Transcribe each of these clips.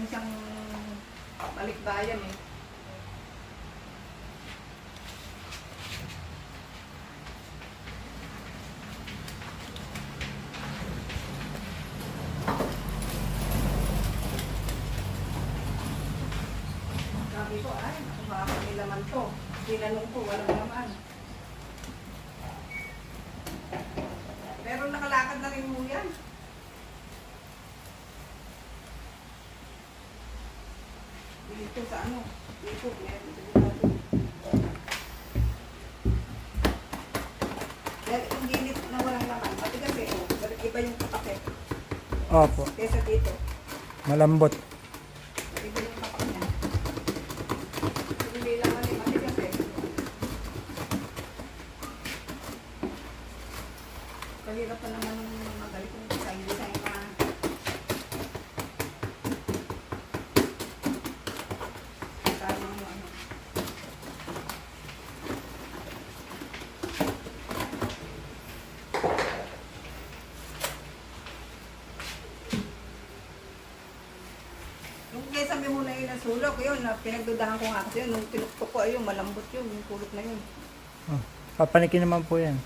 namin siyang balikbayan eh. Sabi ko, ay, makakamilaman to. Tinanong ko, walang naman. Pero nakalakad na rin mo yan. Dito sa ano, dito, meron dito natin. Dahil yung ginit na walang laman, pati kasi, oh, iba yung kapake. Opo. Kesa dito, Malambot. iba yung kapak niya. Hindi laman eh, pati kasi. Kahirap pa naman ng magaling kung design pa. Kaya mo ano. Yung kesa may muna yun ang sulok, yun, na pinagdudahan ko nga kasi yun, nung tinuktok ko, ayun, malambot yun, yung kulot na yun. Oh, papanikin naman po yan.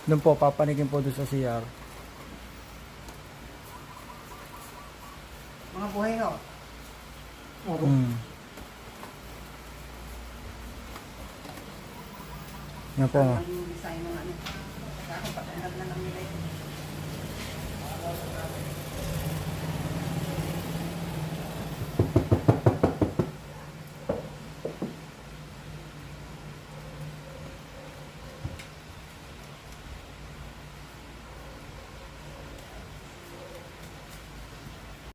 Doon po, papanikin po doon sa CR. Mga buhay ho. Mm. Yan po. Ano yung design ng ano. Kaya kung patanggal na lang nila ito.